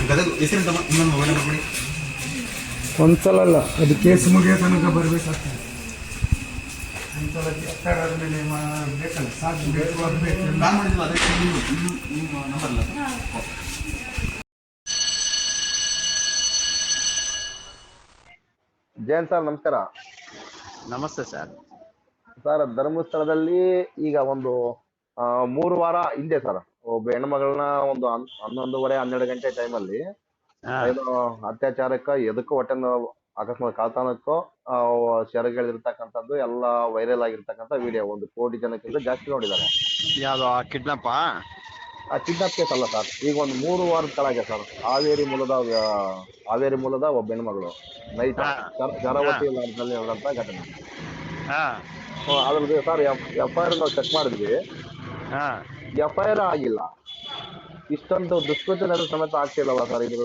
ಗದಗ ಹೆಸರಿಂದ ಇನ್ನೊಂದು mobile number ಕೊಡಿ. ಒಂದ್ಸಲ ಅಲ್ಲ, ಅದು ಕೇಸ್ ಮುಗಿಯೋ ತನಕ ಬರಬೇಕಾಗ್ತದೆ. ಒಂದ್ಸಲ ಎಫ್ಐಆರ್ ಆದಮೇಲೆ ಬೇಕಲ್ಲ, ಸಾಕು ಬೇಕು ಆಗಬೇಕು. ನಾನು ಮಾಡಿದ್ವಿ ಅದಕ್ಕೆ ನಿಮ್ಮ ನಂಬರ್ ಅಲ್ಲ. ಜಯಂತ್ ಸರ್ ನಮಸ್ಕಾರ. ನಮಸ್ತೆ ಸರ್. ಸರ್ ಧರ್ಮಸ್ಥಳದಲ್ಲಿ ಈಗ ಒಂದು 3 ವಾರ ಹಿಂದೆ ಸರ್ ಒಬ್ಬ ಹೆಣ್ಮಗಳನ್ನ ಒಂದು 11:30-12 ಟೈಮಲ್ಲಿ ಏನೋ ಅತ್ಯಾಚಾರಕ್ಕ ಎದಕ್ಕೂ ಹೊಟ್ಟೆ ಅಕಸ್ಮಾತ್ ಕಳ್ತನಕ್ಕೋ ಸೆರೆಗಳಿರ್ತಕ್ಕಂಥದ್ದು ಎಲ್ಲ ವೈರಲ್ ಆಗಿರ್ತಕ್ಕಂಥ ವಿಡಿಯೋ 1 ಕೋಟಿ ಜನಕ್ಕಿಂತ ಜಾಸ್ತಿ ನೋಡಿದ್ದಾರೆ. ಯಾವ್ದು ಕಿಡ್ನಾಪ್? ಆ ಕಿಡ್ನಾಪ್ ಕೇಸ್ ಅಲ್ಲ ಸರ್, ಈಗ ಒಂದು 3 ವಾರದ ಕೆಳಗೆ ಸರ್ ಹಾವೇರಿ ಮೂಲದ ಒಬ್ಬ ಹೆಣ್ಮಗಳು ನೈಟ್ ಶರಾವತಿ ಲಾಡ್ಜ್ನಲ್ಲಿ ನಡೆದಂತ ಘಟನೆ. ಅದ್ರದ್ದು ಸರ್ ಎಫ್ಐಆರ್ ನಾವು ಚೆಕ್ ಮಾಡಿದ್ವಿ, ಎಫ್ಐಆರ್ ಆಗಿಲ್ಲ. ಇಷ್ಟೊಂದು ದುಷ್ಕೃತ್ಯ ನಡೆದ ಸಮೇತ ಆಗ್ತಿಲ್ಲಲ್ಲ ಸರ್ ಇದು?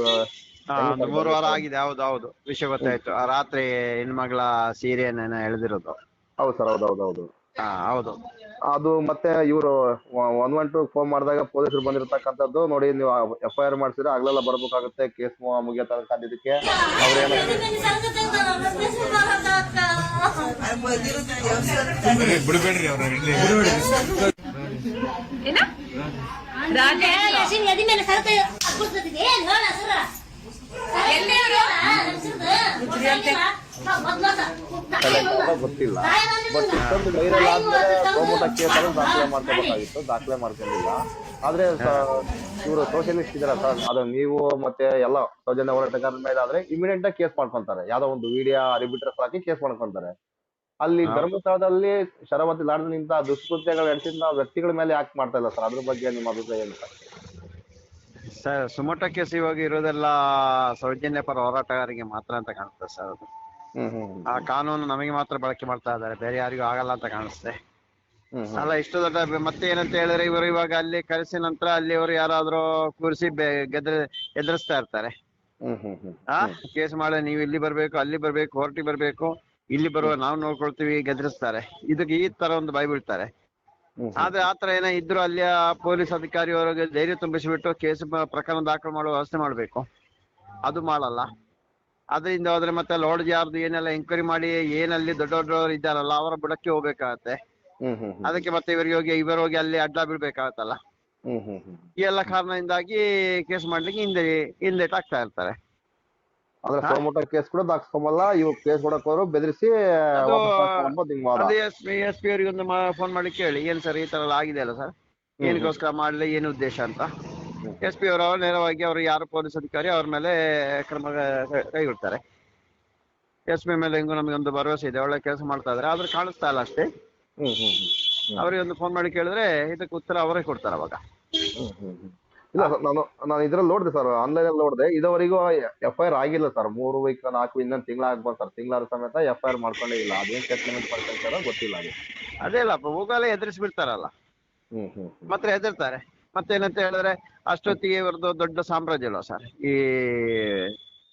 3 ವಾರ ಆಗಿದೆ. ಹೌದು ವಿಷಯ ಗೊತ್ತಾಯ್ತು. ಆ ರಾತ್ರಿ ಹೆಣ್ಮಗಳ ಸೀರೆಯನ್ನ ಎಳೆದಿರೋದು. ಹೌದು ಸರ್, ಹೌದು. ಹೌದು. ಅದು ಮತ್ತೆ ಇವರು 112 ಫೋನ್ ಮಾಡಿದಾಗ ಪೊಲೀಸರು ಬಂದಿರತಕ್ಕಂಥದ್ದು ನೋಡಿ, ನೀವು ಎಫ್ಐಆರ್ ಮಾಡಿಸಿದ್ರೆ ಆಗ್ಲೆಲ್ಲ ಬರ್ಬೇಕಾಗುತ್ತೆ, ಕೇಸ್ ಮುಗಿಯೋ ತನಕ ಇದಕ್ಕೆ ಅವ್ರೇನ ಬಿಡಬೇಡ್ರಿ ಅವ್ರ ಗೊತ್ತಿಲ್ಲ. ಬಟ್ ಇಷ್ಟೊಂದು ವೈರಲ್ ಆದ್ಮೇಲೆ ಟೊಮೊಟೊ ಕೇಸ್ ಅನ್ನು ದಾಖಲೆ ಮಾಡ್ಕೋಬೇಕಾಗಿತ್ತು, ದಾಖಲೆ ಮಾಡ್ಕೊಂಡಿಲ್ಲ. ಆದ್ರೆ ಇವರು ಸೋಷಿಯಲಿಸ್ಟ್ ಇದಾರೆ ಸರ್, ಅದು ನೀವು ಮತ್ತೆ ಎಲ್ಲ ಸೌಜನ್ಯ ಹೋರಾಟಗಾರರ ಮೇಲೆ ಆದ್ರೆ ಇಮಿಡಿಯೇಟ್ ಆಗಿ ಕೇಸ್ ಮಾಡ್ಕೊಂತಾರೆ, ಯಾವ್ದೋ ಒಂದು ವಿಡಿಯೋ ಆರ್ಬಿಟ್ರಸ್ ಹಾಕಿ ಕೇಸ್ ಮಾಡ್ಕೊಂತಾರೆ. ಅಲ್ಲಿ ಧರ್ಮಸ್ಥಳದಲ್ಲಿ ಶರಾವತಿ ಲಾಡ್ಜ್ನಿಂದ ದುಷ್ಕೃತ್ಯಗಳು ನಡೆಸಿದ ವ್ಯಕ್ತಿಗಳ ಮೇಲೆ ಯಾಕೆ ಮಾಡ್ತಾ ಇಲ್ಲ ಸರ್? ಅದ್ರ ಬಗ್ಗೆ ನಿಮ್ಮ ಅಭಿಪ್ರಾಯ ಏನು ಸರ್? ಸರ್ ಸುಮೋಟೋ ಕೇಸ್ ಇವಾಗ ಇರೋದೆಲ್ಲ ಸೌಜನ್ಯ ಪರ ಹೋರಾಟಗಾರರಿಗೆ ಮಾತ್ರ ಅಂತ ಕಾಣುತ್ತೆ ಸರ್. ಅದು ಆ ಕಾನೂನು ನಮಗೆ ಮಾತ್ರ ಬಳಕೆ ಮಾಡ್ತಾ ಇದ್ದಾರೆ, ಬೇರೆ ಯಾರಿಗೂ ಆಗಲ್ಲ ಅಂತ ಕಾಣಿಸುತ್ತೆ. ಅಲ್ಲ, ಇಷ್ಟು ದೊಡ್ಡ ಮತ್ತೆ ಏನಂತ ಹೇಳಿದ್ರೆ ಇವರು ಇವಾಗ ಅಲ್ಲಿ ಕರೆಸಿ ನಂತರ ಅಲ್ಲಿ ಅವರು ಯಾರಾದ್ರೂ ಕೂರಿಸಿ ಎದುರಿಸ್ತಾ ಇರ್ತಾರೆ. ಕೇಸ್ ಮಾಡಿ ನೀವು ಇಲ್ಲಿ ಬರ್ಬೇಕು, ಅಲ್ಲಿ ಬರ್ಬೇಕು, ಕೋರ್ಟಿಗೆ ಬರ್ಬೇಕು, ಇಲ್ಲಿ ಬರುವ ನಾವು ನೋಡ್ಕೊಳ್ತೀವಿ, ಗೆದರಿಸ್ತಾರೆ. ಇದಕ್ಕೆ ಈ ತರ ಒಂದು ಬೀಳ್ತಾರೆ. ಆದ್ರೆ ಆತರ ಏನೋ ಇದ್ರು ಅಲ್ಲಿಯ ಪೊಲೀಸ್ ಅಧಿಕಾರಿ ಅವರಿಗೆ ಧೈರ್ಯ ತುಂಬಿಸಿಬಿಟ್ಟು ಕೇಸ್ ಪ್ರಕರಣ ದಾಖಲು ಮಾಡುವ ವ್ಯವಸ್ಥೆ ಮಾಡ್ಬೇಕು, ಅದು ಮಾಡಲ್ಲ. ಅದರಿಂದ ಹೋದ್ರೆ ಮತ್ತೆ ಲೋಡ್ ಯಾರ್ದು ಏನೆಲ್ಲ ಎಂಕ್ವೈರಿ ಮಾಡಿ ಏನಲ್ಲಿ ದೊಡ್ಡವರು ಇದ್ದಾರಲ್ಲ ಅವರ ಬುಡಕ್ಕೆ ಹೋಗ್ಬೇಕಾಗತ್ತೆ. ಅದಕ್ಕೆ ಮತ್ತೆ ಇವರು ಹೋಗಿ ಅಲ್ಲಿ ಅಡ್ಡ ಬೀಳ್ಬೇಕಾಗತ್ತಲ್ಲ. ಈ ಎಲ್ಲ ಕಾರಣದಿಂದಾಗಿ ಕೇಸ್ ಮಾಡ್ಲಿಕ್ಕೆ ಹಿಂದೇಟ್ ಆಗ್ತಾ ಇರ್ತಾರೆ. ಅಂದ್ರೆ ಟೊಮೊಟೊ ಕೇಸ್ ಕೂಡ ದಾಖಸ್ಕೊಂಬಲ್ಲ, ಇವ್ ಕೇಸ್ ಕೊಡಕೋರು ಬೆದರಿಸಿ ಎಸ್ ಪಿ ಅವರಿಗೆ ಒಂದು ಫೋನ್ ಮಾಡಿ ಕೇಳಿ, ಏನ್ ಸರ್ ಈ ತರ ಎಲ್ಲ ಆಗಿದೆ ಅಲ್ಲ ಸರ್, ಏನಕ್ಕೋಸ್ಕರ ಮಾಡ್ಲಿ, ಏನು ಉದ್ದೇಶ ಅಂತ. ಎಸ್ ಪಿ ಅವರು ನೇರವಾಗಿ ಅವರು ಯಾರು ಪೊಲೀಸ್ ಅಧಿಕಾರಿ ಅವ್ರ ಮೇಲೆ ಕ್ರಮ ಕೈಗೊಳ್ತಾರೆ. ಎಸ್ ಪಿ ಮೇಲೆ ಹೆಂಗು ನಮಗೆ ಒಂದು ಭರವಸೆ ಇದೆ, ಒಳ್ಳೆ ಕೆಲಸ ಮಾಡ್ತಾ ಇದಾರೆ. ಆದ್ರೆ ಕಾಣಿಸ್ತಾ ಇಲ್ಲ ಅಷ್ಟೇ. ಅವ್ರಿಗೆ ಒಂದು ಫೋನ್ ಮಾಡಿ ಕೇಳಿದ್ರೆ ಇದಕ್ಕೆ ಉತ್ತರ ಅವರೇ ಕೊಡ್ತಾರೆ ಅವಾಗ. ಇಲ್ಲ ನಾನು ಇದ್ರಲ್ಲಿ ನೋಡಿದೆ ಸರ್, ಆನ್ಲೈನ್ ಅಲ್ಲಿ ನೋಡಿದೆ, ಇದುವರೆಗೂ ಎಫ್ಐಆರ್ ಆಗಿಲ್ಲ ಸರ್. 3 ವೀಕ್ 4 ಇನ್ನೊಂದು ತಿಂಗಳ ಆಗ್ಬೋದು ಸರ್, ತಿಂಗಳಾದ ಸಮೇತ ಎಫ್ಐಆರ್ ಮಾಡ್ಕೊಂಡೇ ಇಲ್ಲ. ಅದೇನ್ ಸೆಟ್ಲ್ಮೆಂಟ್ ಮಾಡ್ಕೊಂತಾರೋ ಗೊತ್ತಿಲ್ಲ. ಅದು ಅದೇ ಅಲ್ಲಪ್ಪ, ಹೋಗಲ್ಲ ಎದುರಿಸ್ಬಿಡ್ತಾರಲ್ಲ, ಮತ್ತೆ ಹೆದರ್ತಾರೆ. ಮತ್ತೇನಂತ ಹೇಳಿದ್ರೆ ಅಷ್ಟೊತ್ತಿಗೆ ಇವ್ರದ್ದು ದೊಡ್ಡ ಸಾಮ್ರಾಜ್ಯ ಅಲ್ವಾ ಸರ್, ಈ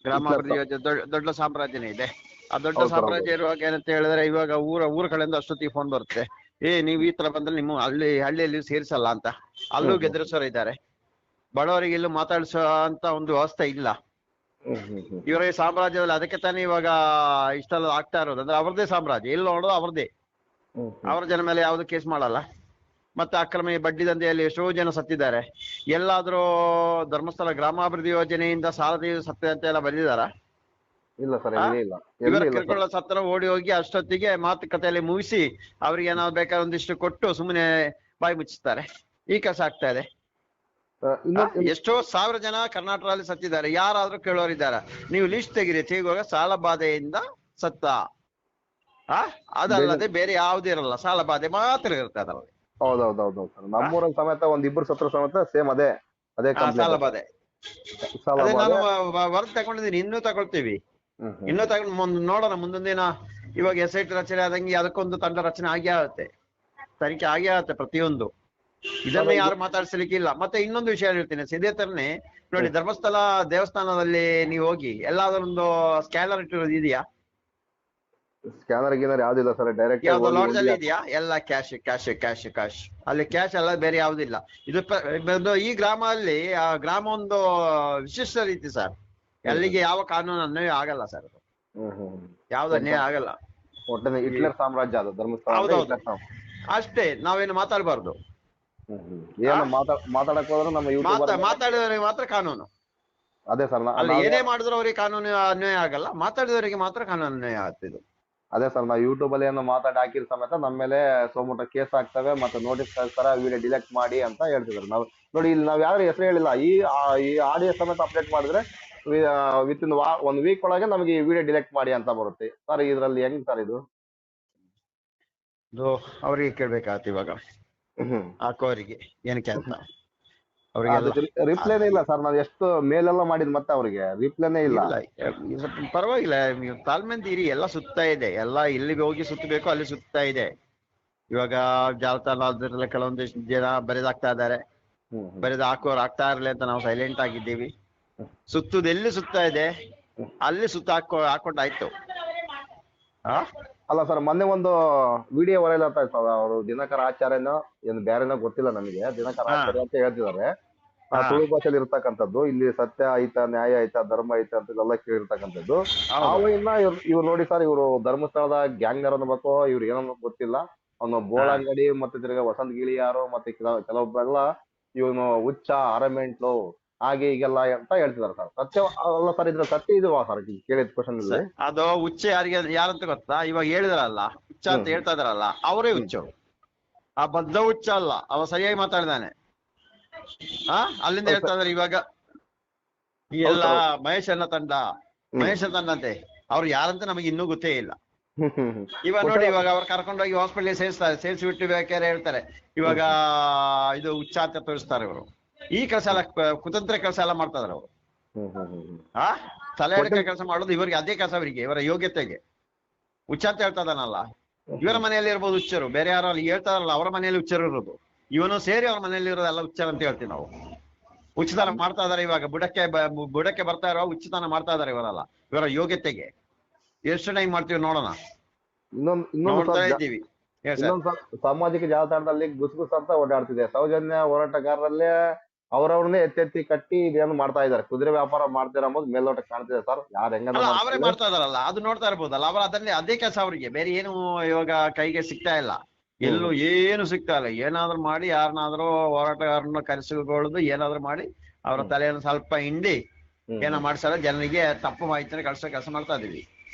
ಗ್ರಾಮಾಭಿವೃದ್ಧಿ ಯೋಜನೆ ದೊಡ್ಡ ಸಾಮ್ರಾಜ್ಯನೇ ಇದೆ. ಆ ದೊಡ್ಡ ಸಾಮ್ರಾಜ್ಯ ಇರುವಾಗ ಏನಂತ ಹೇಳಿದ್ರೆ ಇವಾಗ ಊರ ಕಡೆಯಿಂದ ಅಷ್ಟೊತ್ತಿಗೆ ಫೋನ್ ಬರುತ್ತೆ, ನೀವು ಈ ತರ ಬಂದ್ರೆ ನಿಮ್ಮ ಹಳ್ಳಿಯಲ್ಲಿ ಸೇರಿಸಲ್ಲ ಅಂತ. ಅಲ್ಲೂ ಗೆದರಿಸೋರು ಇದ್ದಾರೆ. ಬಡವರಿಗೆ ಇಲ್ಲೂ ಮಾತಾಡಿಸೋ ಅಂತ ಒಂದು ವ್ಯವಸ್ಥೆ ಇಲ್ಲ ಇವರ ಸಾಮ್ರಾಜ್ಯದಲ್ಲಿ. ಅದಕ್ಕೆ ತಾನೇ ಇವಾಗ ಇಷ್ಟೆಲ್ಲ ಆಗ್ತಾ ಇರೋದು. ಅಂದ್ರೆ ಅವ್ರದೇ ಸಾಮ್ರಾಜ್ಯ, ಇಲ್ಲಿ ನೋಡೋದು ಅವ್ರದೇ. ಅವ್ರ ಜನ ಮೇಲೆ ಯಾವ್ದು ಕೇಸ್ ಮಾಡಲ್ಲ. ಮತ್ತೆ ಅಕ್ರಮ ಬಡ್ಡಿ ದಂಧೆಯಲ್ಲಿ ಎಷ್ಟೋ ಜನ ಸತ್ತಿದ್ದಾರೆ. ಎಲ್ಲಾದ್ರೂ ಧರ್ಮಸ್ಥಳ ಗ್ರಾಮಾಭಿವೃದ್ಧಿ ಯೋಜನೆಯಿಂದ ಸಾಲ ಸತ್ತ ಅಂತ ಎಲ್ಲ ಬಂದಿದಾರ? ಇಲ್ಲ ಸರ್, ಇವರ ಕಿರ್ಕೊಳ್ಳೋ ಸತ್ತರ ಓಡಿ ಹೋಗಿ ಅಷ್ಟೊತ್ತಿಗೆ ಮಾತುಕತೆಯಲ್ಲಿ ಮುಗಿಸಿ ಅವ್ರಿಗೆ ಏನಾದ್ರು ಬೇಕಾದ್ರೆ ಒಂದಿಷ್ಟು ಕೊಟ್ಟು ಸುಮ್ಮನೆ ಬಾಯಿ ಮುಚ್ಚಿಸ್ತಾರೆ. ಈ ಕೆಲಸ ಆಗ್ತಾ ಇದೆ. ಎಷ್ಟೋ ಸಾವಿರ ಜನ ಕರ್ನಾಟಕದಲ್ಲಿ ಸತ್ತಿದ್ದಾರೆ. ಯಾರಾದ್ರೂ ಕೇಳೋರಿದ್ದಾರ? ನೀವು ಲಿಸ್ಟ್ ತೆಗುವಾಗ ಸಾಲ ಬಾಧೆಯಿಂದ ಸತ್ತ, ಅದಲ್ಲದೆ ಬೇರೆ ಯಾವ್ದು ಇರಲ್ಲ, ಸಾಲ ಬಾಧೆ ಮಾತ್ರ ಇರುತ್ತೆ ಅದರಲ್ಲಿ. ಹೌದೌದೌದು ಸರ್, ನಮ್ಮೂರಲ್ಲಿ ಸಮೇತ ಒಂದಿಬ್ರು ಸತ್ರ ಸಮೇತ ಸೇಮ್ ಅದೇ ಸಾಲ ಬಾಧೆ. ನಾನು ವರದಿ ತಗೊಂಡಿದ್ದೀನಿ, ಇನ್ನೂ ತಗೊಳ್ತೀವಿ. ಇನ್ನೂ ತಗೊಂಡು ನೋಡೋಣ ಮುಂದೊಂದು ದಿನ. ಇವಾಗ SIT ರಚನೆ ಆದಂಗೆ ಅದಕ್ಕೊಂದು ತಂಡ ರಚನೆ ಆಗೇ ಆಗುತ್ತೆ, ತನಿಖೆ ಆಗೇ ಆಗುತ್ತೆ ಪ್ರತಿಯೊಂದು. ಇದನ್ನ ಯಾರು ಮಾತಾಡ್ಸಲಿಕ್ಕಿಲ್ಲ. ಮತ್ತೆ ಇನ್ನೊಂದು ವಿಷಯ ಹೇಳ್ತೀನಿ, ಇದೇ ತರನೇ ನೋಡಿ, ಧರ್ಮಸ್ಥಳ ದೇವಸ್ಥಾನದಲ್ಲಿ ನೀವು ಹೋಗಿ ಎಲ್ಲಾದ್ರೂ ಒಂದು ಸ್ಕ್ಯಾನರ್ ಇಟ್ಟಿರೋದು ಇದೆಯಾ? ಸ್ಕ್ಯಾನರ್ ಗಿನ್ನರ್ ಯಾವ್ದಿಲ್ಲ ಸರ್, ಡೈರೆಕ್ಟ್ ಯಾವ್ದು ಲಾಡ್ಜ್ ಅಲ್ಲಿ ಇದೆಯಾ? ಎಲ್ಲ ಕ್ಯಾಶ್ ಕ್ಯಾಶ್ ಕ್ಯಾಶ್ ಕ್ಯಾಶ್. ಅಲ್ಲಿ ಕ್ಯಾಶ್ ಅಲ್ಲ, ಬೇರೆ ಯಾವ್ದಿಲ್ಲ. ಇದು ಈ ಗ್ರಾಮ ಅಲ್ಲಿ ಆ ಗ್ರಾಮ ಒಂದು ವಿಶಿಷ್ಟ ರೀತಿ ಸರ್. ಅಲ್ಲಿಗೆ ಯಾವ ಕಾನೂನು ಅನ್ವಯ ಆಗಲ್ಲ ಸರ್. ಯಾವ್ದು ಅನ್ಯಾಯ ಆಗಲ್ಲ. ಒಟ್ಟನೆ ಹಿಟ್ಲರ್ ಸಾಮ್ರಾಜ್ಯ ಅದು ಧರ್ಮಸ್ಥಳ. ಹೌದೌದು, ಅಷ್ಟೇ. ನಾವೇನು ಮಾತಾಡಬಾರ್ದು. ಏನು ಮಾತಾಡಕ್ ಹೋದ್ರೆ ನಮ್ಮ ಯೂಟ್ಯೂಬ್ ಮಾತಾಡಿದವರಿಗೆ ಮಾತ್ರ ಕಾನೂನು. ಅದೇ ಸರ್, ಅಲ್ಲಿ ಏನೇ ಮಾಡಿದ್ರು ಅವ್ರಿಗೆ ಕಾನೂನು ಅನ್ವಯ ಆಗಲ್ಲ, ಮಾತಾಡಿದವರಿಗೆ ಮಾತ್ರ ಕಾನೂನು ಅನ್ವಯ ಆಗ್ತಿದ್ದು. ಅದೇ ಸರ್, ನಾವು ಯೂಟ್ಯೂಬ್ ಅಲ್ಲಿ ಏನೋ ಮಾತಾಡಿ ಹಾಕಿದ ಸಮೇತ ನಮ್ಮ ಮೇಲೆ ಸೋಮುಟ ಕೇಸ್ ಆಗ್ತವೆ, ಮತ್ತೆ ನೋಟಿಸ್ ಕಳಿಸ್ತಾರ, ವಿಡಿಯೋ ಡಿಲೆಕ್ಟ್ ಮಾಡಿ ಅಂತ ಹೇಳ್ತಿದ್ರು. ನಾವು ನೋಡಿ, ಇಲ್ಲಿ ನಾವ್ ಯಾರು ಹೆಸರು ಹೇಳಿಲ್ಲ, ಈ ಆಡಿಯೋ ಸಮೇತ ಅಪ್ಡೇಟ್ ಮಾಡಿದ್ರೆ ವಿತ್ ಇನ್ 1 ವೀಕ್ ಒಳಗೆ ನಮಗೆ ಈ ವಿಡಿಯೋ ಡಿಲೆಕ್ಟ್ ಮಾಡಿ ಅಂತ ಬರುತ್ತೆ ಸರ್. ಇದ್ರಲ್ಲಿ ಹೆಂಗ್ ಸರ್ ಇದು ಅವ್ರಿಗೆ ಕೇಳ್ಬೇಕಾಗತ್ತೆ ಇವಾಗ ಹಾಕೋರಿಗೆ ಏನಕ್ಕೆ ಅಂತ. ಅವ್ರಿಗೆ ರಿಪ್ಲೈನೇ ಇಲ್ಲ ಸರ್. ನಾವು ಎಷ್ಟು ಮೇಲೆಲ್ಲ ಮಾಡಿದ್ ಮತ್ತೆ ಅವ್ರಿಗೆ ರಿಪ್ಲೈನೇ ಇಲ್ಲ. ಪರವಾಗಿಲ್ಲ, ನೀವು ತಾಳ್ಮೆಂತ ಇರಿ. ಎಲ್ಲ ಸುತ್ತಾ ಇದೆ, ಎಲ್ಲ ಎಲ್ಲಿಗೆ ಹೋಗಿ ಸುತ್ತಬೇಕು ಅಲ್ಲಿ ಸುತ್ತಾ ಇದೆ. ಇವಾಗ ಜಾಲತಾಣದಲ್ಲ ಕೆಲವೊಂದಿಷ್ಟು ಜನ ಬರೆದಾಗ್ತಾ ಇದಾರೆ. ಬರೆದು ಹಾಕೋರು ಆಗ್ತಾ ಇರ್ಲಿ ಅಂತ ನಾವು ಸೈಲೆಂಟ್ ಆಗಿದ್ದೀವಿ. ಸುತ್ತುದು ಎಲ್ಲಿ ಸುತ್ತಾ ಇದೆ ಅಲ್ಲಿ ಸುತ್ತ ಹಾಕೊಂಡಾಯ್ತು. ಅಲ್ಲ ಸರ್, ಮೊನ್ನೆ ಒಂದು ವಿಡಿಯೋ ವೈರಲ್ ಆಗ್ತಾ ಇತ್ತು. ಅವರು ದಿನಕರ ಆಚಾರ್ಯನೋ ಏನು ಬೇರೆನೋ ಗೊತ್ತಿಲ್ಲ ನನಗೆ, ದಿನಕರ ಆಚಾರ್ಯ ಅಂತ ಹೇಳ್ತಿದ್ದಾರೆ. ತುಳು ಭಾಷೆಯಲ್ಲಿ ಇರ್ತಕ್ಕಂಥದ್ದು. ಇಲ್ಲಿ ಸತ್ಯ ಐತಾ, ನ್ಯಾಯ ಐತಾ, ಧರ್ಮ ಐತಾ ಅಂತ ಎಲ್ಲ ಕೇಳಿರ್ತಕ್ಕಂಥದ್ದು. ಇನ್ನ ಇವ್ರು ನೋಡಿ ಸರ್, ಇವರು ಧರ್ಮಸ್ಥಳದ ಗ್ಯಾಂಗ್ನರ್ ಅನ್ಬೇಕು, ಇವ್ರು ಏನೋ ಗೊತ್ತಿಲ್ಲ. ಅವನು ಬೋಳಂಗಡಿ ಮತ್ತೆ ತಿರ್ಗಾ ವಸಂತ ಗಿಳಿಯಾರು ಮತ್ತೆ ಕೆಲವೊಬ್ಬರೆಲ್ಲ ಇವನು ಹುಚ್ಚ ಅರಮೆಂಟ್ಲು ಹಾಗೆ ಈಗೆಲ್ಲ ಅಂತ ಹೇಳ್ತಿದಾರೆ ಸರ್. ಸತ್ಯ ಅಲ್ಲ ಸರ್, ಇದ್ರ ಸತ್ಯ ಇದು ಸರ್ ಕೇಳಿದ ಕ್ವಶನ್ ಇಲ್ಲಿ. ಅದು ಹುಚ್ಚ ಯಾರಂತ ಗೊತ್ತಾ? ಇವಾಗ ಹೇಳಿದಾರಲ್ಲ ಹುಚ್ಚ ಅಂತ ಹೇಳ್ತಾ ಇದಾರಲ್ಲ, ಅವರೇ ಹುಚ್ಚು. ಆ ಬದ್ಧ ಹುಚ್ಚ ಅಲ್ಲ, ಅವ ಸರಿಯಾಗಿ ಮಾತಾಡಿದಾನೆ. ಅಲ್ಲಿಂದ ಹೇಳ್ತಾ ಇದಾರೆ ಇವಾಗ ಈ ಎಲ್ಲ ಮಹೇಶನ ತಂಡಂತೆ. ಅವ್ರು ಯಾರಂತ ನಮಗೆ ಇನ್ನೂ ಗೊತ್ತೇ ಇಲ್ಲ. ಇವಾಗ ನೋಡಿ, ಇವಾಗ ಅವ್ರು ಕರ್ಕೊಂಡೋಗಿ ಹಾಸ್ಪಿಟಲ್ ಸೇರಿಸ್ಬಿಟ್ಟು ಬೇಕಾದ್ರೆ ಹೇಳ್ತಾರೆ ಇವಾಗ ಇದು ಹುಚ್ಚ ಅಂತ ತೋರಿಸ್ತಾರೆ. ಇವರು ಈ ಕೆಲಸ ಎಲ್ಲ ಕುತಂತ್ರ ಕೆಲಸ ಎಲ್ಲ ಮಾಡ್ತಾ ಇದಾರೆ ಅವರು. ತಲೆ ಎಡಕ ಕೆಲಸ ಮಾಡೋದು ಇವರಿಗೆ ಅದೇ ಕೆಲಸ. ಅವರಿಗೆ ಇವರ ಯೋಗ್ಯತೆಗೆ ಹುಚ್ಚ ಅಂತ ಹೇಳ್ತಾ ಇದಾನಲ್ಲ, ಇವರ ಮನೆಯಲ್ಲಿ ಇರ್ಬೋದು ಹುಚ್ಚರು, ಬೇರೆ ಯಾರು ಅಲ್ಲಿ ಹೇಳ್ತಾರಲ್ಲ ಅವರ ಮನೆಯಲ್ಲಿ ಹುಚ್ಚರು ಇರೋದು. ಇವನು ಸೇರಿ ಅವ್ರ ಮನೆಯಲ್ಲಿ ಇರೋದೆಲ್ಲ ಹುಚ್ಚರು ಅಂತ ಹೇಳ್ತೀವಿ ನಾವು. ಹುಚ್ಚತನ ಮಾಡ್ತಾ ಇದಾರೆ ಇವಾಗ, ಬುಡಕ್ಕೆ ಬರ್ತಾ ಇರೋ ಹುಚ್ಚತನ ಮಾಡ್ತಾ ಇದಾರೆ ಇವರೆಲ್ಲ ಇವರ ಯೋಗ್ಯತೆಗೆ. ಎಷ್ಟು ಟೈಮ್ ಮಾಡ್ತೀವಿ ನೋಡೋಣ. ನೋಡ್ತಾ ಇದ್ದೀವಿ. ಸಾಮಾಜಿಕ ಜಾಲತಾಣದಲ್ಲಿ ಗುಸ್ಗುಸ್ ಅಂತ ಓಡಾಡ್ತಿದೆ. ಸೌಜನ್ಯ ಹೋರಾಟಗಾರರಲ್ಲೇ ಅವ್ರವ್ರನ್ನೇ ಎತ್ತೆತ್ತಿ ಕಟ್ಟಿ ಇದೇನು ಮಾಡ್ತಾ ಇದಾರೆ. ಕುದುರೆ ವ್ಯಾಪಾರ ಮಾಡ್ತೀರ ಅಂಬೋದು ಮೇಲ್ನೋಟ ಕಾಣ್ತಿದೆ ಸರ್. ಯಾರು ಅವರೇ ಮಾಡ್ತಾ ಇದಾರಲ್ಲ, ಅದು ನೋಡ್ತಾ ಇರ್ಬೋದಲ್ಲ. ಅವರ ಅದೇ ಕೆಲಸ ಅವರಿಗೆ, ಬೇರೆ ಏನು ಇವಾಗ ಕೈಗೆ ಸಿಗ್ತಾ ಇಲ್ಲ. ಎಲ್ಲೂ ಏನು ಸಿಗ್ತಾ ಇಲ್ಲ. ಏನಾದ್ರು ಮಾಡಿ ಯಾರನ್ನಾದ್ರೂ ಹೋರಾಟಗಾರನ್ನ ಕರೆಸಿಕೊಳ್ಳೋದು, ಏನಾದ್ರು ಮಾಡಿ ಅವರ ತಲೆಯನ್ನು ಸ್ವಲ್ಪ ಹಿಂಡಿ ಏನೋ ಮಾಡ್ಸಾರ ಜನರಿಗೆ ತಪ್ಪು ಮಾಹಿತಿನ ಕಳ್ಸೋ ಕೆಲಸ ಮಾಡ್ತಾ ಇದೀವಿ.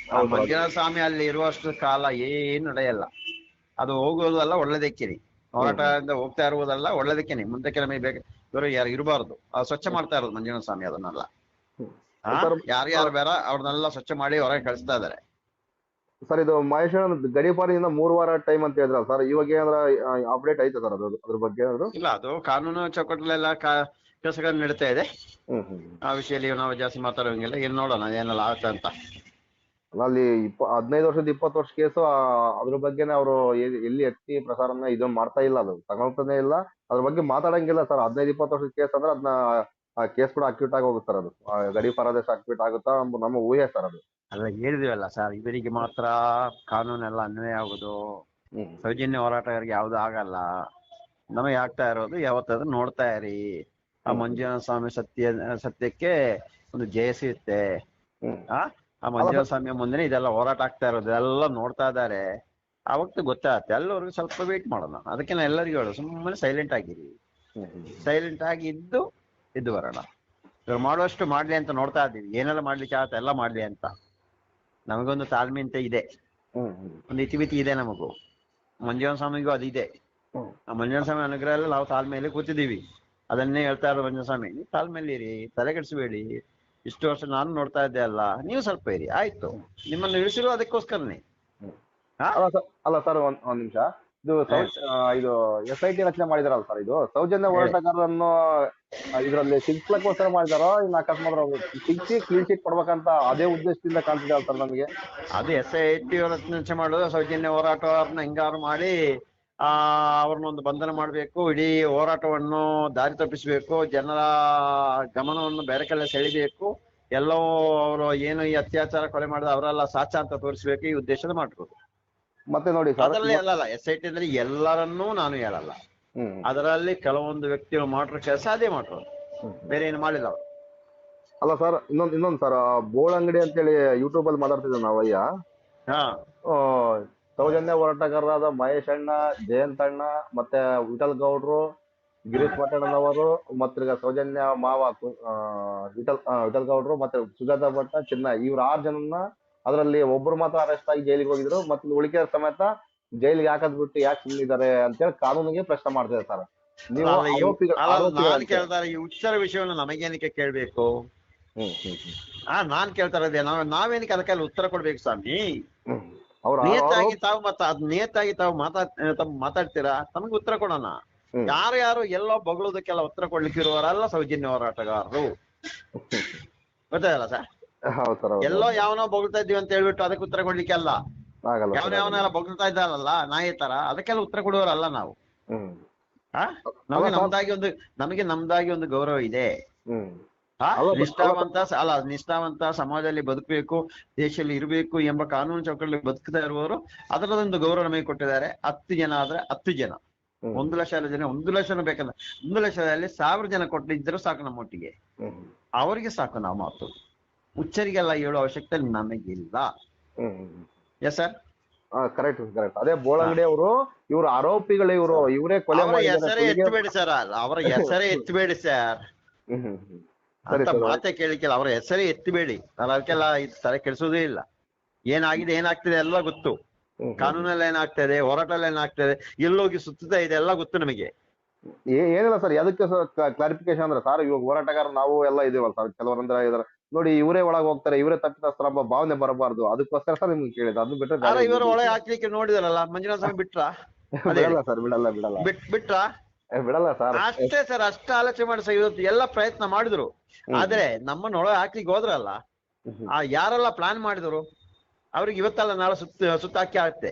ಮಂಜುನಾಥ ಸ್ವಾಮಿ ಅಲ್ಲಿ ಇರುವಷ್ಟು ಕಾಲ ಏನು ನಡೆಯಲ್ಲ. ಅದು ಹೋಗೋದಲ್ಲ ಒಳ್ಳೇದಕ್ಕೇನಿ, ಹೋರಾಟದಿಂದ ಹೋಗ್ತಾ ಇರುವುದಲ್ಲ ಒಳ್ಳೇದಕ್ಕೇನಿ. ಮುಂದಕ್ಕೆ ನಮಗೆ ಇವರು ಯಾರು ಇರಬಾರ್ದು. ಸ್ವಚ್ಛ ಮಾಡ್ತಾ ಇರೋದು ಮಂಜುನಾಥ ಸ್ವಾಮಿ ಅದನ್ನೆಲ್ಲ. ಯಾರ್ಯಾರು ಬೇಡ ಅವ್ರನ್ನೆಲ್ಲ ಸ್ವಚ್ಛ ಮಾಡಿ ಹೊರಗೆ ಕಳಿಸ್ತಾ ಇದಾರೆ ಸರ್. ಇದು ಮಹೇಶ್ವರ ಗಡಿಪಾರಿಯಿಂದ 3 ವಾರ ಟೈಮ್ ಅಂತ ಹೇಳಿದ್ರಲ್ಲ ಸರ್, ಇವಾಗ ಏನಾದ್ರು ಅಪ್ಡೇಟ್ ಐತೆ ಸರ್ ಅದ್ರ ಬಗ್ಗೆ ಏನಾದ್ರು? ಇಲ್ಲ, ಅದು ಕಾನೂನು ಚೌಕಟ್ಟಲೆಲ್ಲ ಕೆಲಸಗಳು ನಡೀತಾ ಇದೆ. ಆ ವಿಷಯದಲ್ಲಿ ನಾವು ಜಾಸ್ತಿ ಮಾತಾಡೋಂಗಿಲ್ಲ. ಏನು ನೋಡೋಣ ಏನೆಲ್ಲ ಆಗುತ್ತೆ ಅಂತ. ಅಲ್ಲಿ 15 ವರ್ಷದ 20 ವರ್ಷ ಕೇಸು, ಅದ್ರ ಬಗ್ಗೆನೇ ಅವರು ಎಲ್ಲಿ ಎತ್ತಿ ಪ್ರಸಾರನ ಇದನ್ನ ಮಾಡ್ತಾ ಇಲ್ಲ, ಅದು ತಗೊಳ್ತಾನೆ ಇಲ್ಲ, ಅದ್ರ ಬಗ್ಗೆ ಮಾತಾಡಂಗಿಲ್ಲ ಸರ್. 15-20 ವರ್ಷದ ಕೇಸ್ ಅಂದ್ರೆ ಅದನ್ನ ಕೇಸ್ ಕೂಡ ಅಕ್ಯೂಟ್ ಆಗಿ ಹೋಗುತ್ತೆ ಸರ್. ಅದು ಗಡಿ ಪರದೇಶ ಅಕ್ಯೂಟ್ ಆಗುತ್ತಾ ನಮ್ಮ ಊಹೆ ಸರ್. ಅದು ಅಲ್ಲ ಹೇಳಿದಿವಲ್ಲ ಸರ್, ಇವರಿಗೆ ಮಾತ್ರ ಕಾನೂನೆಲ್ಲ ಅನ್ವಯ ಆಗುದು. ಸೌಜನ್ಯ ಹೋರಾಟಗಾರಿಗೆ ಯಾವ್ದು ಆಗಲ್ಲ. ನಮಗೆ ಆಗ್ತಾ ಇರೋದು ಯಾವತ್ತಾದ್ರೂ ನೋಡ್ತಾ ಇರಿ. ಆ ಮಂಜುನಾಥ ಸ್ವಾಮಿ ಸತ್ಯಕ್ಕೆ ಒಂದು ಜಯ ಸಿಗುತ್ತೆ. ಆ ಮಂಜುನಾಥ ಸ್ವಾಮಿಯ ಮುಂದೆ ಇದೆಲ್ಲ ಹೋರಾಟ ಆಗ್ತಾ ಇರೋದು ಎಲ್ಲ ನೋಡ್ತಾ ಇದ್ದಾರೆ. ಆವತ್ತು ಗೊತ್ತಾಗತ್ತೆ. ಎಲ್ಲರಿಗೂ ಸ್ವಲ್ಪ ವೇಟ್ ಮಾಡೋಣ. ಅದಕ್ಕೆ ನಾ ಎಲ್ಲರಿಗೂ ಹೇಳೋದು, ಸುಮ್ಮನೆ ಸೈಲೆಂಟ್ ಆಗಿರಿ. ಸೈಲೆಂಟ್ ಆಗಿ ಇದ್ದು ಬರೋಣ. ಇವ್ರು ಮಾಡುವಷ್ಟು ಮಾಡ್ಲಿ ಅಂತ ನೋಡ್ತಾ ಇದ್ದೀವಿ. ಏನೆಲ್ಲ ಮಾಡ್ಲಿಕ್ಕೆ ಆಗತ್ತೆ ಎಲ್ಲ ಮಾಡ್ಲಿ ಅಂತ. ನಮಗೊಂದು ತಾಳ್ಮೆ ಅಂತ ಇದೆ, ಒಂದು ಇತಿಮಿತಿ ಇದೆ ನಮಗೂ. ಮಂಜುನಾಥ ಸ್ವಾಮಿಗೂ ಅದಿದೆ. ಆ ಮಂಜುನಾಥ ಸ್ವಾಮಿ ಅನುಗ್ರಹ ಎಲ್ಲ ನಾವು ತಾಳ್ಮೆಯಲ್ಲಿ ಕೂತಿದ್ದೀವಿ. ಅದನ್ನೇ ಹೇಳ್ತಾ ಇರೋದು ಮಂಜುನಾಥ ಸ್ವಾಮಿ, ನೀವು ತಾಳ್ಮೆಯಲ್ಲಿ ಇರಿ, ತಲೆ ಕೆಡಿಸಬೇಡಿ. ಇಷ್ಟು ವರ್ಷ ನಾನು ನೋಡ್ತಾ ಇದ್ದೆ ಅಲ್ಲ, ನೀವು ಸ್ವಲ್ಪ ಇರಿ, ಆಯ್ತು. ನಿಮ್ಮನ್ನು ಇಳಿಸಿರೋ ಅದಕ್ಕೋಸ್ಕರನೇ. ಅಲ್ಲ ಸರ್, ಒಂದ್ ನಿಮಿಷ. ಇದು SIT ರಚನೆ ಮಾಡಿದಾರಲ್ಲ ಸರ್, ಇದು ಸೌಜನ್ಯ ಹೋರಾಟಗಾರರನ್ನು ಇದರಲ್ಲಿ ಶಿಕ್ಷಲಕ್ಕೋಸ್ಕರ ಮಾಡಿದಾರೋ, ಇನ್ನು ಅಕಸ್ಮಾತ್ ಶಿಕ್ಷಿ ಕ್ಲೀನ್ ಶೀಟ್ ಕೊಡ್ಬೇಕಂತ ಅದೇ ಉದ್ದೇಶದಿಂದ ಕಾಣ್ತಿದೆ ಸರ್ ನಮಗೆ. ಅದು SIT ರಚನೆ ಮಾಡೋದು, ಸೌಜನ್ಯ ಹೋರಾಟಗಾರನ್ನ ಹಿಂಗಾರು ಮಾಡಿ ಅವ್ರನ್ನೊಂದು ಬಂಧನ ಮಾಡಬೇಕು, ಇಡೀ ಹೋರಾಟವನ್ನು ದಾರಿ ತಪ್ಪಿಸಬೇಕು, ಜನರ ಗಮನವನ್ನು ಬೇರೆ ಕಡೆ ಸೆಳಿಬೇಕು, ಎಲ್ಲೋ ಅವರು ಏನು ಈ ಅತ್ಯಾಚಾರ ಕೊಲೆ ಮಾಡಿದ ಅವರೆಲ್ಲ ಸಾಚ ಅಂತ ತೋರಿಸ್ಬೇಕು ಈ ಉದ್ದೇಶದ ಮಾಡಿರೋದು. ಮತ್ತೆ ನೋಡಿ ಸರ್, ಅದರಲ್ಲಿ ಅಲ್ಲಲ್ಲ SIT ನಲ್ಲಿ ಎಲ್ಲರನ್ನೂ ನಾನು ಹೇಳಲ್ಲ, ಅದರಲ್ಲಿ ಕೆಲವೊಂದು ವ್ಯಕ್ತಿಗಳು ಮಾಡಿರೋ ಕೆಲಸ ಅದೇ ಮಾಡಿರೋದು, ಬೇರೆ ಏನು ಮಾಡಿಲ್ಲ ಅವರು. ಅಲ್ಲ ಸರ್, ಇನ್ನೊಂದು ಸರ್, ಬೋಳಂಗಡಿ ಅಂತೇಳಿ ಯೂಟ್ಯೂಬ್ ಅಲ್ಲಿ ಮಾತಾಡ್ತಿದ್ದೆ ನಾವಯ್ಯ. ಹಾ, ಸೌಜನ್ಯ ಹೋರಾಟಗಾರರಾದ ಮಹೇಶ್ ಅಣ್ಣ, ಜಯಂತ್ ಅಣ್ಣ, ಮತ್ತೆ ವಿಠಲ್ ಗೌಡ್ರು, ಗಿರೀಶ್ ಮಠಣ್ಣನವರು, ಮತ್ತೆ ಸೌಜನ್ಯ ಮಾವ ವಿಠಲ್ ಗೌಡ್ರು, ಮತ್ತೆ ಸುಜಾತ ಭಟ್ಟ, ಚಿನ್ನ, ಇವ್ರ 6 ಜನನ್ನ ಅದರಲ್ಲಿ ಒಬ್ರು ಮಾತ್ರ ಅರೆಸ್ಟ್ ಆಗಿ ಜೈಲಿಗೆ ಹೋಗಿದ್ರು. ಮತ್ತೆ ಉಳಿಕೆ ಸಮೇತ ಜೈಲಿಗೆ ಹಾಕದ್ ಬಿಟ್ಟು ಯಾಕೆ ಸುಮ್ಮನಿದ್ದಾರೆ ಅಂತೇಳಿ ಕಾನೂನಿಗೆ ಪ್ರಶ್ನೆ ಮಾಡ್ತಿದ್ದಾರೆ ಸರ್. ನೀವು ನಾನ್ ಕೇಳ್ತಾರೆ ಈ ಹುಚ್ಚರ ವಿಷಯವನ್ನು ನಮಗೇನಕ್ಕೆ ಕೇಳ್ಬೇಕು? ನಾನ್ ಕೇಳ್ತಾ ಇರೋದೇ, ನಾವೇನಕ್ಕೆ ಅದಕ್ಕೆಲ್ಲ ಉತ್ತರ ಕೊಡ್ಬೇಕು ಸ್ವಾಮಿ? ನೇತಾಗಿ ತಾವು ಮಾತಾಡ್ತೀರಾ, ನಮ್ಗೆ ಉತ್ತರ ಕೊಡೋಣ. ಯಾರು ಎಲ್ಲೋ ಬಗಳೋದಕ್ಕೆಲ್ಲ ಉತ್ತರ ಕೊಡ್ಲಿಕ್ಕೆ ಇರುವವರಲ್ಲ ಸೌಜನ್ಯ ಹೋರಾಟಗಾರರು, ಗೊತ್ತಾಗಲ್ಲ ಸರ್? ಎಲ್ಲೋ ಯಾವನೋ ಬೊಗಳ್ತಾ ಇದ್ದೀವಿ ಅಂತ ಹೇಳ್ಬಿಟ್ಟು ಅದಕ್ಕೆ ಉತ್ತರ ಕೊಡ್ಲಿಕ್ಕೆ ಅಲ್ಲ. ಯಾವನೆಲ್ಲ ಬೊಗಳ್ತಾ ಇದ್ದಾರಲ್ಲ ನಾಯಿ ತರ, ಅದಕ್ಕೆಲ್ಲ ಉತ್ತರ ಕೊಡುವವರಲ್ಲ ನಾವು. ನಮಗೆ ನಮ್ದಾಗಿ ಒಂದು ಗೌರವ ಇದೆ. ನಿಷ್ಠಾವಂತ ಸಮಾಜದಲ್ಲಿ ಬದುಕಬೇಕು, ದೇಶದಲ್ಲಿ ಇರಬೇಕು ಎಂಬ ಕಾನೂನು ಚೌಕಟ್ಟಲ್ಲಿ ಬದುಕ್ತಾ ಇರುವವರು ಅದರದೊಂದು ಗೌರವ ನಮಗೆ ಕೊಟ್ಟಿದ್ದಾರೆ. 10 ಜನ ಆದ್ರೆ 10 ಜನ, 1 ಲಕ್ಷ ಜನ 1 ಲಕ್ಷ ಬೇಕಂದ್ರೆ 1 ಲಕ್ಷದಲ್ಲಿ 1000 ಜನ ಕೊಟ್ಟಿದ್ರು ಸಾಕು ನಮ್ಮ ಒಟ್ಟಿಗೆ, ಅವರಿಗೆ ಸಾಕು ನಾವು ಮಾತು. ಹುಚ್ಚರಿಗೆಲ್ಲ ಹೇಳೋ ಅವಶ್ಯಕತೆ ನಮಗಿಲ್ಲ. Yes sir, correct. ಅದೇ ಬೋಳಂಗಡಿ ಅವರು, ಇವರು ಆರೋಪಿಗಳು, ಇವರೇ ಕೊಲೆ ಹೆಸರೇ ಎತ್ತಬೇಡಿ ಸರ್, ಅವರ ಹೆಸರೇ ಎತ್ತಬೇಡಿ ಸರ್ ಅಂತ ಮಾತೆ ಕೇಳಿಕೆಲ್ಲ, ಅವರ ಹೆಸರೇ ಎತ್ತಬೇಡಿ. ಅದಕ್ಕೆಲ್ಲ ತಲೆ ಕೆಡಿಸೋದೇ ಇಲ್ಲ. ಏನಾಗ್ತಿದೆ ಎಲ್ಲ ಗೊತ್ತು, ಕಾನೂನಲ್ಲಿ ಏನಾಗ್ತದೆ, ಹೋರಾಟದಲ್ಲಿ ಏನಾಗ್ತದೆ, ಎಲ್ಲೋಗಿ ಸುತ್ತಾ ಇದೆ ಎಲ್ಲ ಗೊತ್ತು ನಮಗೆ. ಏನಿಲ್ಲ ಸರ್, ಅದಕ್ಕೆ ಕ್ಲಾರಿಫಿಕೇಶನ್ ಅಂದ್ರೆ ಸರ್, ಇವಾಗ ಹೋರಾಟಗಾರ ನಾವು ಎಲ್ಲ ಇದೀವಲ್ಲ ಸರ್, ಕೆಲವರಂದ್ರೆ ಇದಾರೆ ನೋಡಿ, ಇವರೇ ಒಳಗೆ ಹೋಗ್ತಾರೆ, ಇವರೇ ತಪ್ಪಿತಸ್ಥರ ಎಂಬ ಭಾವನೆ ಬರಬಾರ್ದು, ಅದಕ್ಕೋಸ್ಕರ ಸರ್ ನಿಮ್ಗೆ ಕೇಳಿದ. ಅದು ಬಿಟ್ಟರೆ ಇವರು ಒಳಗೆ ಹಾಕ್ಲಿಕ್ಕೆ ನೋಡಿದಾರಲ್ಲ, ಮಂಜುನಾಥ ಸ್ವಾಮಿ ಬಿಟ್ರ? ಬಿಡಲ್ಲ ಸರ್, ಬಿಡಲ್ಲ ಬಿಡಲ್ಲ ಸರ್. ಅಷ್ಟೇ ಸರ್, ಅಷ್ಟೇ ಆಲೋಚನೆ ಮಾಡಿ ಸರ್, ಇವತ್ತು ಎಲ್ಲ ಪ್ರಯತ್ನ ಮಾಡಿದ್ರು. ಆದ್ರೆ ನಮ್ಮನ್ನ ಒಳಗೆ ಹಾಕ್ಲಿಕ್ಕೆ ಹೋದ್ರಲ್ಲ, ಯಾರೆಲ್ಲ ಪ್ಲಾನ್ ಮಾಡಿದ್ರು ಅವ್ರಿಗೆ ಇವತ್ತಲ್ಲ ನಾಳೆ ಸುತ್ತಾಕಿ ಆಗುತ್ತೆ,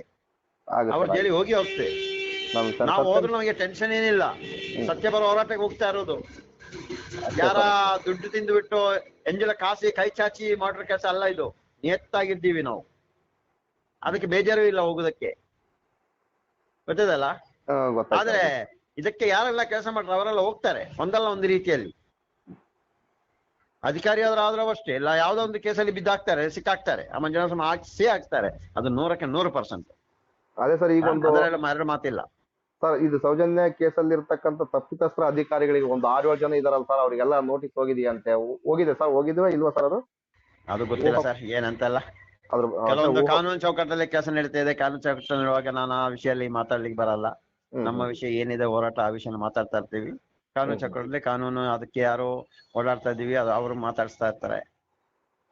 ಅವ್ರ ಜೈಲಿಗೆ ಹೋಗ್ತೇ. ನಾವು ಹೋದ್ರು ನಮಗೆ ಟೆನ್ಷನ್ ಏನಿಲ್ಲ. ಸತ್ಯಪರ ಹೋರಾಟಕ್ಕೆ ಹೋಗ್ತಾ ಇರೋದು ಯಾರ ದುಡ್ಡು ತಿಂದು ಬಿಟ್ಟು ಎಂಜಲ ಕಾಸಿ ಕೈ ಚಾಚಿ ಮಾಡಿರೋ ಕೆಲಸ ಅಲ್ಲ ಇದು. ನಿಯತ್ತಾಗಿದ್ದೀವಿ ನಾವು, ಅದಕ್ಕೆ ಬೇಜಾರು ಇಲ್ಲ ಹೋಗೋದಕ್ಕೆ, ಗೊತ್ತದಲ್ಲ? ಆದ್ರೆ ಇದಕ್ಕೆ ಯಾರೆಲ್ಲ ಕೆಲಸ ಮಾಡ್ತಾರೆ ಅವರೆಲ್ಲ ಹೋಗ್ತಾರೆ ಒಂದಲ್ಲ ಒಂದು ರೀತಿಯಲ್ಲಿ. ಅಧಿಕಾರಿ ಆದ್ರೂ ಅಷ್ಟೇ ಇಲ್ಲ, ಯಾವ್ದೋ ಒಂದು ಕೇಸಲ್ಲಿ ಬಿದ್ದಾಕ್ತಾರೆ, ಸಿಕ್ಕಾಕ್ತಾರೆ, ಆ ಮಂಜುನಾಥ ಹಾಕ್ಸಿ ಹಾಕ್ತಾರೆ. ಅದು 100ಕ್ಕೆ 100%. ಅದೇ ಸರ್, ಈಗ ಒಂದು ಎರಡು ಮಾತಿಲ್ಲ ಸರ್. ಇದು ಸೌಜನ್ಯ ಕೇಸಲ್ಲಿ ಇರ್ತಕ್ಕಂಥ ತಪ್ಪಿತಸ್ಥ ಅಧಿಕಾರಿಗಳಿಗೆ ಒಂದು 6-7 ಜನ ಇದಾರಲ್ಲ ಸರ್, ಅವ್ರಿಗೆಲ್ಲ ನೋಟಿಸ್ ಹೋಗಿದೆಯಂತೆ. ಹೋಗಿದೆ ಸರ್, ಹೋಗಿದ್ವಾ ಇಲ್ವಾ ಸರ್? ಅದು ಗೊತ್ತಿಲ್ಲ ಸರ್, ಏನಂತಲ್ಲ. ಕೆಲವೊಂದು ಕಾನೂನು ಚೌಕಟ್ಟಲ್ಲಿ ಕೆಲಸ ನಡೀತಾ ಇದೆ. ಕಾನೂನು ಚೌಕಟ್ಟು ನಡುವಾಗ ನಾನು ಆ ವಿಷಯದಲ್ಲಿ ಮಾತಾಡ್ಲಿಕ್ಕೆ ಬರಲ್ಲ. ನಮ್ಮ ವಿಷಯ ಏನಿದೆ ಹೋರಾಟ, ಆ ವಿಷಯ ಮಾತಾಡ್ತಾ ಇರ್ತೀವಿ. ಕಾನೂನು ಚೌಕಟ್ಟಲ್ಲಿ ಕಾನೂನು, ಅದಕ್ಕೆ ಯಾರು ಓಡಾಡ್ತಾ ಇದೀವಿ ಅವರು ಮಾತಾಡಿಸ್ತಾ ಇರ್ತಾರೆ.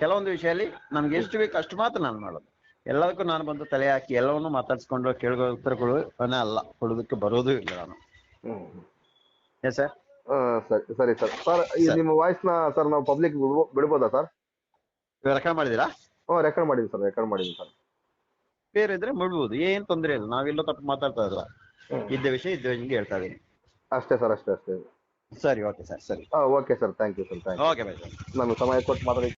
ಕೆಲವೊಂದು ವಿಷಯದಲ್ಲಿ ನಮ್ಗೆ ಎಷ್ಟು ಬೇಕು ಅಷ್ಟು ಮಾತ್ರ ನಾನು ಮಾಡೋದು. ಎಲ್ಲದಕ್ಕೂ ನಾನು ಬಂದು ತಲೆ ಹಾಕಿ ಎಲ್ಲವನ್ನೂ ಮಾತಾಡ್ಸ್ಕೊಂಡು ಕೇಳೋ ಉತ್ತರಗಳು ಅಲ್ಲ ಕೊಡೋದಕ್ಕೆ ಬರೋದು ಇಲ್ಲ ನಾನು. Yes sir. ಸರಿ ಸರ್. ಸರ್, ನಿಮ್ಮ ವಾಯ್ಸ್ ನ ಸರ್ ನಾವು ಪಬ್ಲಿಕ್ ಬಿಡ್ಬೋದಾ ಸರ್? ರೆಕಾರ್ಡ್ ಮಾಡಿದಿರಾ? ರೆಕಾರ್ಡ್ ಮಾಡಿದ್ದೀನಿ ಸರ್. ಬೇರೆ ಇದ್ರೆ ಬಿಡ್ಬೋದು, ಏನ್ ತೊಂದರೆ ಇಲ್ಲ. ನಾವೆಲ್ಲೋ ತಪ್ಪು ಮಾತಾಡ್ತಾ ಇದ್ರ, ಇದ್ದ ವಿಷಯ ಇದ್ದ ನಿಮ್ಗೆ ಹೇಳ್ತಾ ಇದೀನಿ ಅಷ್ಟೇ ಸರ್. ಅಷ್ಟೇ. ಸರಿ, ಓಕೆ ಸರ್. ಸರಿ, okay sir, thank you sir. Okay bye sir. ನಾನು ಸಮಯ ಕೊಟ್ಟು ಮಾತಾಡಿ